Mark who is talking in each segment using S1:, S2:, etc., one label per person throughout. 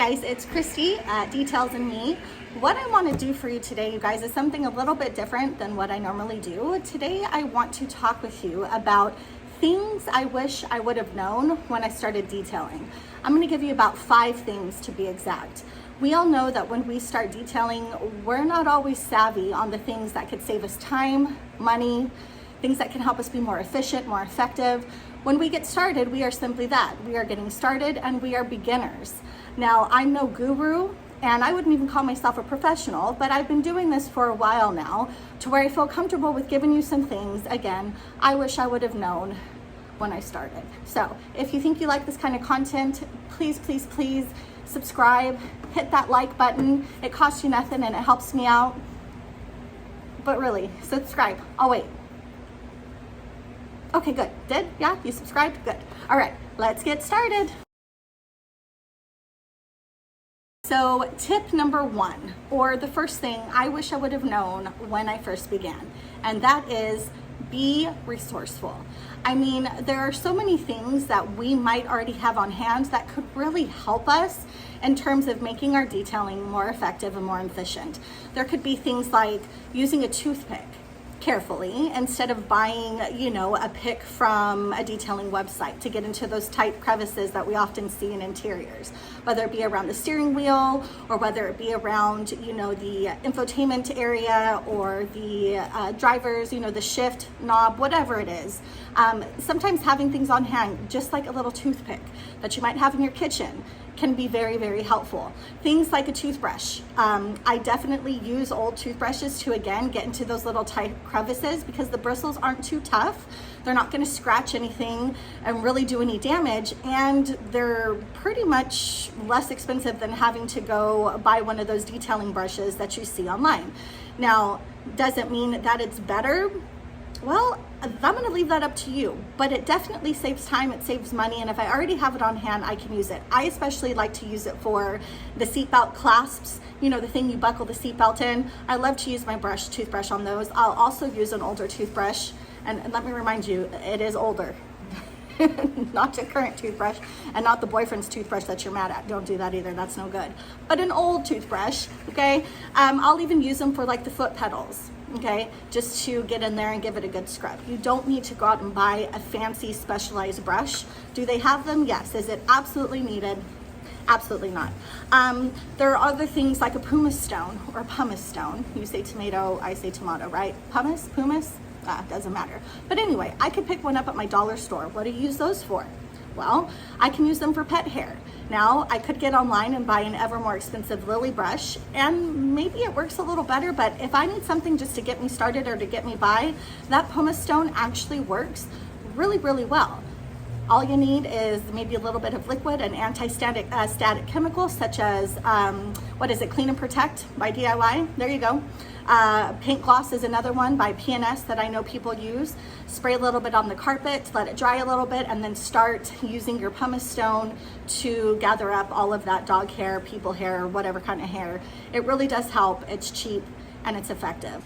S1: guys, it's Christy at Details and Me. What I want to do for you today, you guys, is something a little bit different than what I normally do. Today I want to talk with you about things I wish I would have known when I started detailing. I'm going to give you about 5 things to be exact. We all know that when we start detailing, we're not always savvy on the things that could save us time, money, things that can help us be more efficient, more effective. When we get started, we are simply that. We are getting started and we are beginners. Now, I'm no guru and I wouldn't even call myself a professional, but I've been doing this for a while now to where I feel comfortable with giving you some things, again, I wish I would have known when I started. So if you think you like this kind of content, please, please, please subscribe, hit that like button. It costs you nothing and it helps me out. But really, subscribe. I'll wait. Okay, good. Did? Yeah, you subscribed? Good. All right, let's get started. So tip number 1, or the first thing I wish I would have known when I first began, and that is be resourceful. I mean, there are so many things that we might already have on hand that could really help us in terms of making our detailing more effective and more efficient. There could be things like using a toothpick carefully instead of buying, a pick from a detailing website to get into those tight crevices that we often see in interiors, whether it be around the steering wheel or whether it be around, the infotainment area or the drivers, the shift knob, whatever it is. Sometimes having things on hand, just like a little toothpick that you might have in your kitchen, can be very, very helpful. Things like a toothbrush. I definitely use old toothbrushes to, again, get into those little tight crevices because the bristles aren't too tough. They're not gonna scratch anything and really do any damage, and they're pretty much less expensive than having to go buy one of those detailing brushes that you see online. Now, does it mean that it's better? Well, I'm gonna leave that up to you, but it definitely saves time, it saves money, and if I already have it on hand, I can use it. I especially like to use it for the seatbelt clasps, the thing you buckle the seatbelt in. I love to use my toothbrush on those. I'll also use an older toothbrush, and let me remind you, it is older. Not your current toothbrush and not the boyfriend's toothbrush that you're mad at. Don't do that either, that's no good. But an old toothbrush, okay? I'll even use them for like the foot pedals, okay? Just to get in there and give it a good scrub. You don't need to go out and buy a fancy specialized brush. Do they have them? Yes. Is it absolutely needed? Absolutely not. There are other things like a pumice stone or pumice stone. You say tomato, I say tomato, right? Pumice? Doesn't matter. But anyway, I could pick one up at my dollar store. What do you use those for? Well, I can use them for pet hair. Now, I could get online and buy an ever more expensive lily brush, and maybe it works a little better, but if I need something just to get me started or to get me by, that pumice stone actually works really, really well. All you need is maybe a little bit of liquid and anti-static static chemicals such as, Clean and Protect by DIY. There you go. Paint gloss is another one by PNS that I know people use. Spray a little bit on the carpet, let it dry a little bit, and then start using your pumice stone to gather up all of that dog hair, people hair, whatever kind of hair. It really does help. It's cheap and it's effective.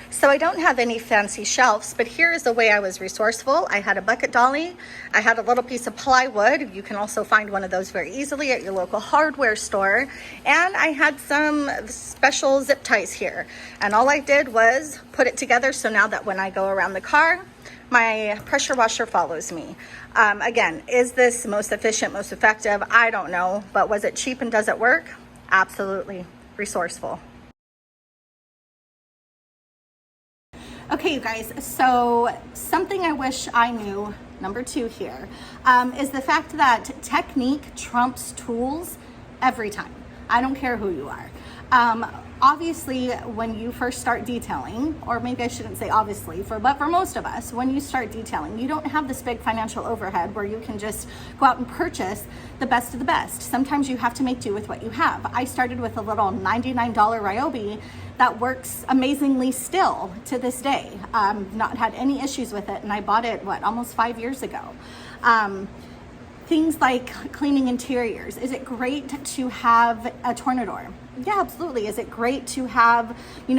S1: So I don't have any fancy shelves, but here is the way I was resourceful. I had a bucket dolly. I had a little piece of plywood. You can also find one of those very easily at your local hardware store. And I had some special zip ties here. And all I did was put it together so now that when I go around the car, my pressure washer follows me. Again, is this most efficient, most effective? I don't know, but was it cheap and does it work? Absolutely. Resourceful. Okay, you guys, so something I wish I knew, number 2 here, is the fact that technique trumps tools every time. I don't care who you are. Obviously, when you first start detailing, or maybe I shouldn't say obviously, but for most of us, when you start detailing, you don't have this big financial overhead where you can just go out and purchase the best of the best. Sometimes you have to make do with what you have. I started with a little $99 Ryobi that works amazingly still to this day. Not had any issues with it, and I bought it, almost 5 years ago. Things like cleaning interiors. Is it great to have a Tornador? Yeah, absolutely. Is it great to have,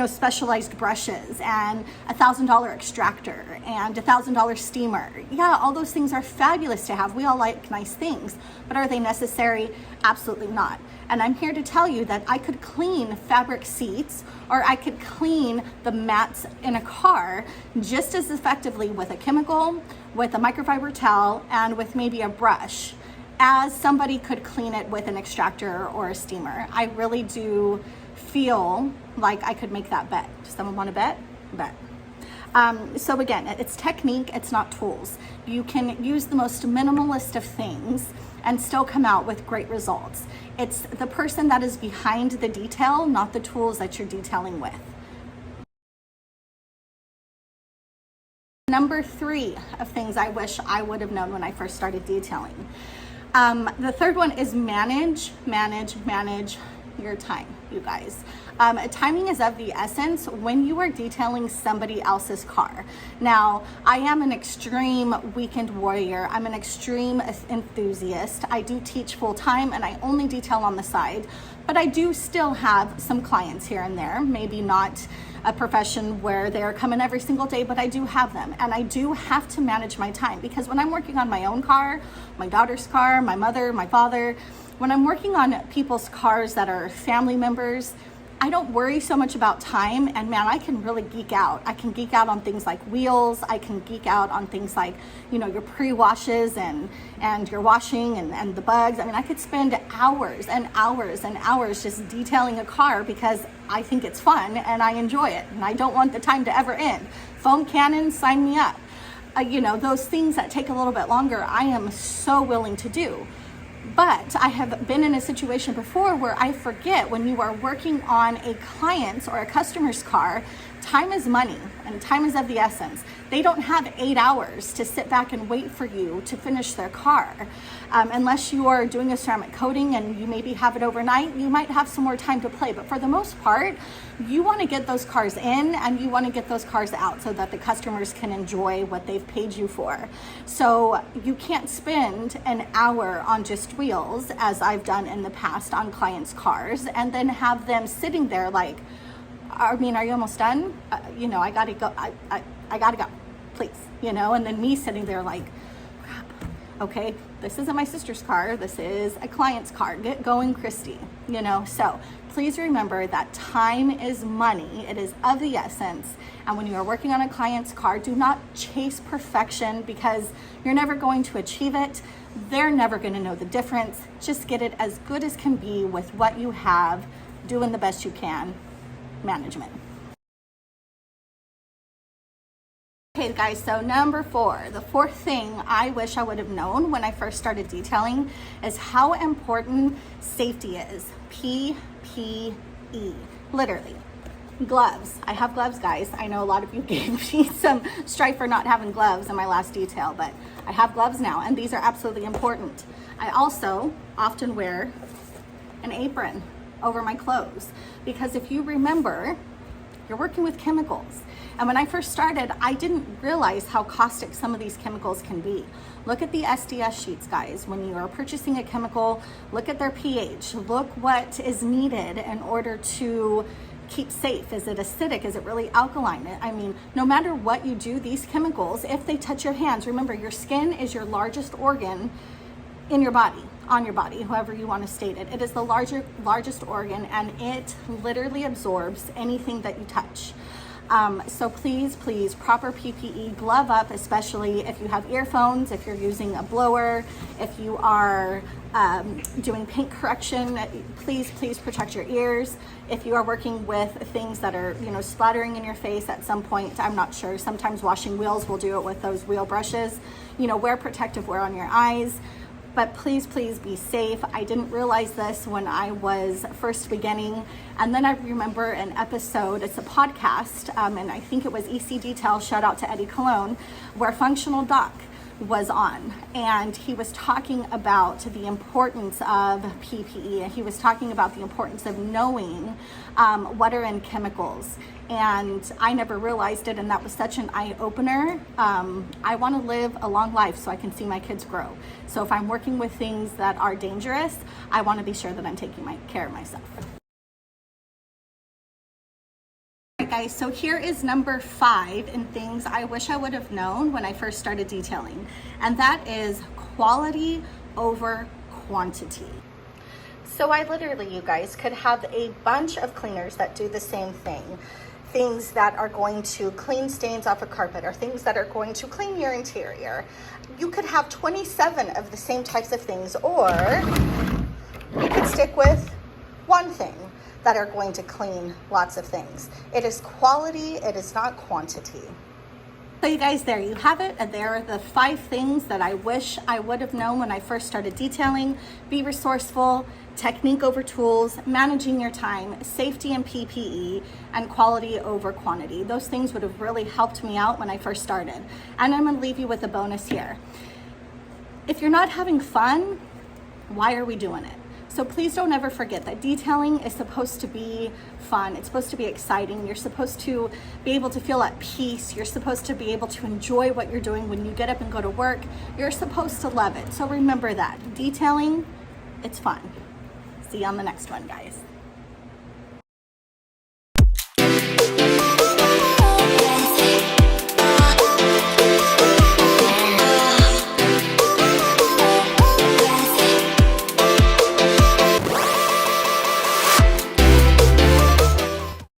S1: specialized brushes and $1,000 extractor and $1,000 steamer? Yeah, all those things are fabulous to have. We all like nice things, but are they necessary? Absolutely not. And I'm here to tell you that I could clean fabric seats, or I could clean the mats in a car just as effectively with a chemical, with a microfiber towel, and with maybe a brush, as somebody could clean it with an extractor or a steamer. I really do feel like I could make that bet. Does someone want to bet? Bet. So again, it's technique, it's not tools. You can use the most minimalist of things and still come out with great results. It's the person that is behind the detail, not the tools that you're detailing with. Number 3 of things I wish I would have known when I first started detailing. The third one is manage your time, you guys. Timing is of the essence when you are detailing somebody else's car. Now, I am an extreme weekend warrior. I'm an extreme enthusiast. I do teach full time and I only detail on the side, but I do still have some clients here and there, maybe not a profession where they're coming every single day, but I do have them, and I do have to manage my time, because when I'm working on my own car, my daughter's car, my mother, my father, when I'm working on people's cars that are family members, I don't worry so much about time, and man, I can really geek out. I can geek out on things like wheels. I can geek out on things like, your pre-washes and your washing and the bugs. I mean, I could spend hours and hours and hours just detailing a car because I think it's fun and I enjoy it, and I don't want the time to ever end. Foam cannon, sign me up. Those things that take a little bit longer, I am so willing to do. But I have been in a situation before where I forget, when you are working on a client's or a customer's car, time is money and time is of the essence. They don't have 8 hours to sit back and wait for you to finish their car. Unless you are doing a ceramic coating and you maybe have it overnight, you might have some more time to play. But for the most part, you want to get those cars in and you want to get those cars out so that the customers can enjoy what they've paid you for. So you can't spend an hour on just wheels, as I've done in the past on clients' cars, and then have them sitting there like, are you almost done? I gotta go. I gotta go, please. And then me sitting there like, crap. Okay, this isn't my sister's car. This is a client's car. Get going, Christy. So please remember that time is money. It is of the essence. And when you are working on a client's car, do not chase perfection, because you're never going to achieve it. They're never going to know the difference. Just get it as good as can be with what you have, doing the best you can. Management. Okay guys, so number 4, the fourth thing I wish I would have known when I first started detailing is how important safety is. PPE, literally. Gloves. I have gloves, guys. I know a lot of you gave me some strife for not having gloves in my last detail, but I have gloves now, and these are absolutely important. I also often wear an apron over my clothes, because if you remember, you're working with chemicals. And when I first started, I didn't realize how caustic some of these chemicals can be. Look at the SDS sheets, guys. When you are purchasing a chemical, look at their pH. Look what is needed in order to keep safe. Is it acidic? Is it really alkaline? No matter what you do, these chemicals, if they touch your hands, remember, your skin is your largest organ in your body, on your body, however you want to state it. It is the largest organ, and it literally absorbs anything that you touch. So please, proper PPE, glove up, especially if you have earphones, if you're using a blower, if you are doing paint correction, please protect your ears. If you are working with things that are, splattering in your face at some point, I'm not sure. Sometimes washing wheels, we'll do it with those wheel brushes. Wear protective wear on your eyes. But please be safe. I didn't realize this when I was first beginning. And then I remember an episode, it's a podcast, and I think it was EC Detail, shout out to Eddie Cologne, where Functional Doc was on, and he was talking about the importance of PPE. He was talking about the importance of knowing what are in chemicals, and I never realized it, and that was such an eye-opener. I want to live a long life so I can see my kids grow. So if I'm working with things that are dangerous, I want to be sure that I'm taking care of myself. guys, so here is number 5 in things I wish I would have known when I first started detailing, and that is quality over quantity. So I literally, you guys, could have a bunch of cleaners that do the same thing. Things that are going to clean stains off a carpet, or things that are going to clean your interior. You could have 27 of the same types of things, or you could stick with one thing that are going to clean lots of things. It is quality, it is not quantity. So you guys, there you have it. And there are the 5 things that I wish I would have known when I first started detailing. Be resourceful, technique over tools, managing your time, safety and PPE, and quality over quantity. Those things would have really helped me out when I first started. And I'm gonna leave you with a bonus here. If you're not having fun, why are we doing it? So please don't ever forget that detailing is supposed to be fun. It's supposed to be exciting. You're supposed to be able to feel at peace. You're supposed to be able to enjoy what you're doing when you get up and go to work. You're supposed to love it. So remember that. Detailing, it's fun. See you on the next one, guys.